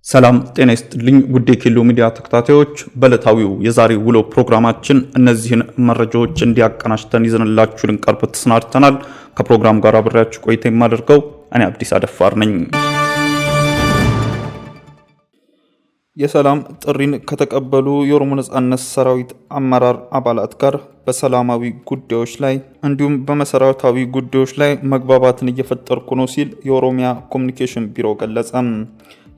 ሰላም ጤና ይስጥልኝ ውድ የኬሎ ሚዲያ ተከታታዮች፣ በዕለታዊው የዛሬ ውሎ ፕሮግራማችን እነዚህን መረጃዎች እንዲያቀናጅተን ይዘንላችሁ ልንቀርብ ተሰናድተናል። ከፕሮግራም ጋር አብሬያችሁ ቆይታ የማደርገው እኔ አብዲስ አደፋር ነኝ። የሰላም ጥሪን ከተቀበሉ የኦሮሞ ነጻነት ሰራዊት አመራር አባላት ጋር በሰላማዊ ጉዳዮች ላይ እንዲሁም በመሰረታዊ ጉዳዮች ላይ መግባባትን እየፈጠርኩ ነው ሲል የኦሮሚያ ኮሚኒኬሽን ቢሮ ገለጸ።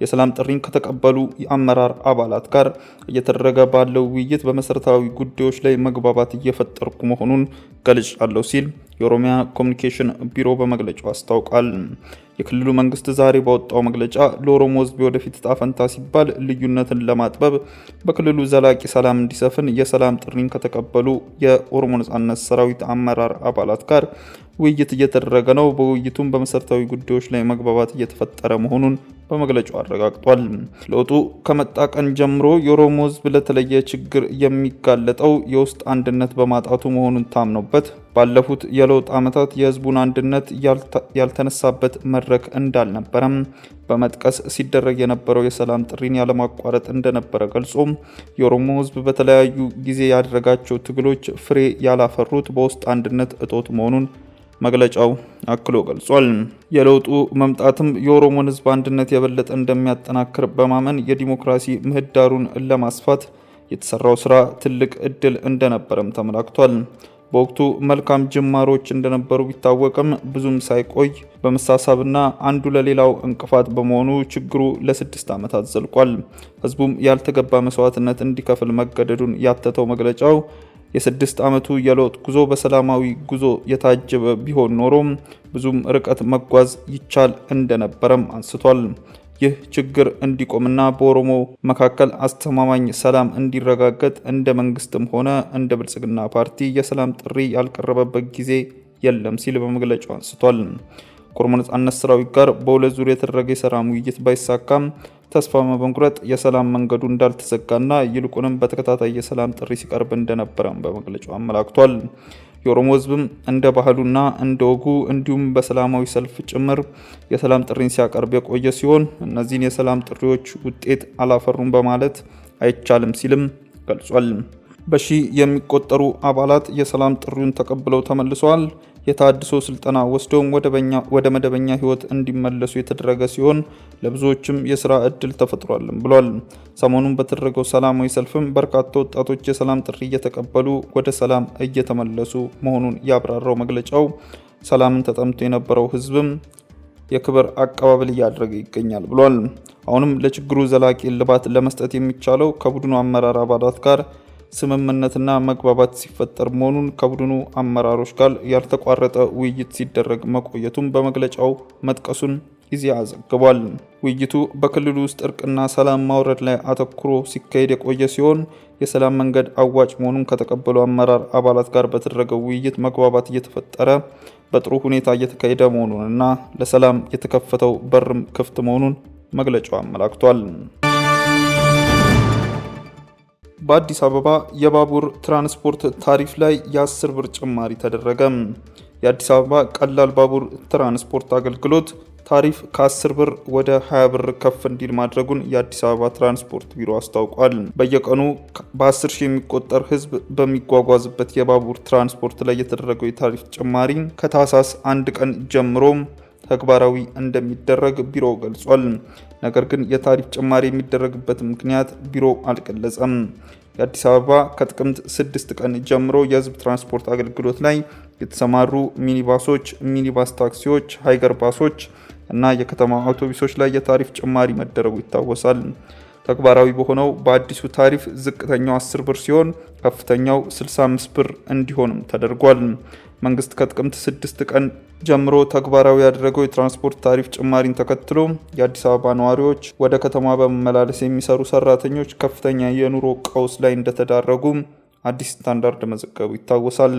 የሰላም ጥሪን ከተቀበሉ የአመራር አባላት ጋር እየተደረገ ባለው ውይይት በመሰረታዊ ጉዳዮች ላይ መግባባት እየፈጠርኩ መሆኑን ገልጫለሁ ሲል የኦሮሚያ ኮሚኒኬሽን ቢሮ በመግለጫው አስታውቋል። የክልሉ መንግስት ዛሬ ባወጣው መግለጫ ለኦሮሞ ሕዝብ ወደፊት ዕጣ ፈንታ ሲባል ልዩነትን ለማጥበብ በክልሉ ዘላቂ ሰላም እንዲሰፍን የሰላም ጥሪን ከተቀበሉ የኦሮሞ ነጻነት ሰራዊት አመራር አባላት ጋር ውይይት እየተደረገ ነው። በውይይቱም በመሰረታዊ ጉዳዮች ላይ መግባባት እየተፈጠረ መሆኑን በመግለጫው አረጋግጧል። ለውጡ ከመጣ ቀን ጀምሮ የኦሮሞ ሕዝብ ለተለየ ችግር የሚጋለጠው የውስጥ አንድነት በማጣቱ መሆኑን ታምኖበት ባለፉት የለውጥ ዓመታት የህዝቡን አንድነት ያልተነሳበት መድረክ እንዳልነበረም በመጥቀስ ሲደረግ የነበረው የሰላም ጥሪን ያለማቋረጥ እንደነበረ ገልጾ የኦሮሞ ሕዝብ በተለያዩ ጊዜ ያደረጋቸው ትግሎች ፍሬ ያላፈሩት በውስጥ አንድነት እጦት መሆኑን መግለጫው አክሎ ገልጿል። የለውጡ መምጣትም የኦሮሞን ሕዝብ አንድነት የበለጠ እንደሚያጠናክር በማመን የዲሞክራሲ ምህዳሩን ለማስፋት የተሰራው ስራ ትልቅ እድል እንደነበረም ተመላክቷል። በወቅቱ መልካም ጅማሮች እንደነበሩ ቢታወቅም ብዙም ሳይቆይ በመሳሳብና አንዱ ለሌላው እንቅፋት በመሆኑ ችግሩ ለ6 ዓመታት ዘልቋል። ህዝቡም ያልተገባ መስዋዕትነት እንዲከፍል መገደዱን ያተተው መግለጫው የ6 ዓመቱ የለውጥ ጉዞ በሰላማዊ ጉዞ የታጀበ ቢሆን ኖሮ ብዙም ርቀት መጓዝ ይቻል እንደነበረም አንስቷል። ይህ ችግር እንዲቆምና በኦሮሞ መካከል አስተማማኝ ሰላም እንዲረጋገጥ እንደ መንግስትም ሆነ እንደ ብልጽግና ፓርቲ የሰላም ጥሪ ያልቀረበበት ጊዜ የለም ሲል በመግለጫው አንስቷል። ከኦሮሞ ነጻነት ሰራዊት ጋር በሁለት ዙር የተደረገ የሰላም ውይይት ባይሳካም ተስፋ በመቁረጥ የሰላም መንገዱ እንዳልተዘጋና ይልቁንም በተከታታይ የሰላም ጥሪ ሲቀርብ እንደነበረም በመግለጫው አመላክቷል። የኦሮሞ ሕዝብም እንደ ባህሉና እንደ ወጉ እንዲሁም በሰላማዊ ሰልፍ ጭምር የሰላም ጥሪን ሲያቀርብ የቆየ ሲሆን እነዚህን የሰላም ጥሪዎች ውጤት አላፈሩም በማለት አይቻልም ሲልም ገልጿል። በሺ የሚቆጠሩ አባላት የሰላም ጥሪውን ተቀብለው ተመልሰዋል። የታድሶ ስልጠና ወስደው ወደ መደበኛ ህይወት እንዲመለሱ የተደረገ ሲሆን ለብዙዎችም የስራ እድል ተፈጥሯልም ብሏል። ሰሞኑን በተደረገው ሰላማዊ ሰልፍም በርካታ ወጣቶች የሰላም ጥሪ እየተቀበሉ ወደ ሰላም እየተመለሱ መሆኑን ያብራራው መግለጫው ሰላምን ተጠምቶ የነበረው ህዝብም የክብር አቀባበል እያደረገ ይገኛል ብሏል። አሁንም ለችግሩ ዘላቂ እልባት ለመስጠት የሚቻለው ከቡድኑ አመራር አባላት ጋር ስምምነትና መግባባት ሲፈጠር መሆኑን ከቡድኑ አመራሮች ጋር ያልተቋረጠ ውይይት ሲደረግ መቆየቱን በመግለጫው መጥቀሱን ኢዜአ ዘግቧል። ውይይቱ በክልሉ ውስጥ እርቅና ሰላም ማውረድ ላይ አተኩሮ ሲካሄድ የቆየ ሲሆን የሰላም መንገድ አዋጭ መሆኑን ከተቀበሉ አመራር አባላት ጋር በተደረገው ውይይት መግባባት እየተፈጠረ በጥሩ ሁኔታ እየተካሄደ መሆኑንና ለሰላም የተከፈተው በርም ክፍት መሆኑን መግለጫው አመላክቷል። በአዲስ አበባ የባቡር ትራንስፖርት ታሪፍ ላይ የ10 ብር ጭማሪ ተደረገ። የአዲስ አበባ ቀላል ባቡር ትራንስፖርት አገልግሎት ታሪፍ ከ10 ብር ወደ 20 ብር ከፍ እንዲል ማድረጉን የአዲስ አበባ ትራንስፖርት ቢሮ አስታውቋል። በየቀኑ በ10 ሺህ የሚቆጠር ህዝብ በሚጓጓዝበት የባቡር ትራንስፖርት ላይ የተደረገው የታሪፍ ጭማሪ ከታህሳስ 1 ቀን ጀምሮ ተግባራዊ እንደሚደረግ ቢሮ ገልጿል። ነገር ግን የታሪፍ ጭማሪ የሚደረግበት ምክንያት ቢሮ አልገለጸም። የአዲስ አበባ ከጥቅምት 6 ቀን ጀምሮ የህዝብ ትራንስፖርት አገልግሎት ላይ የተሰማሩ ሚኒባሶች፣ ሚኒባስ ታክሲዎች፣ ሃይገር ባሶች እና የከተማ አውቶቡሶች ላይ የታሪፍ ጭማሪ መደረጉ ይታወሳል። ተግባራዊ በሆነው በአዲሱ ታሪፍ ዝቅተኛው 10 ብር ሲሆን ከፍተኛው 65 ብር እንዲሆንም ተደርጓል። መንግስት ከጥቅምት 6 ቀን ጀምሮ ተግባራዊ ያደረገው የትራንስፖርት ታሪፍ ጭማሪን ተከትሎ የአዲስ አበባ ነዋሪዎች ወደ ከተማ በመመላለስ የሚሰሩ ሰራተኞች ከፍተኛ የኑሮ ቀውስ ላይ እንደተዳረጉ አዲስ ስታንዳርድ መዘገቡ ይታወሳል።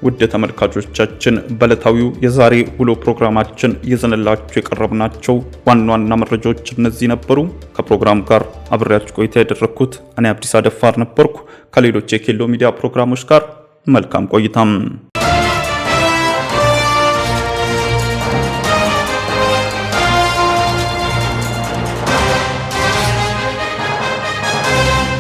ውድ ተመልካቾቻችን በዕለታዊው የዛሬ ውሎ ፕሮግራማችን ይዘንላችሁ የቀረብናቸው ዋና ዋና መረጃዎች እነዚህ ነበሩ። ከፕሮግራም ጋር አብሬያችሁ ቆይታ ያደረኩት እኔ አብዲስ አደፋር ነበርኩ። ከሌሎች የኬሎ ሚዲያ ፕሮግራሞች ጋር መልካም ቆይታ።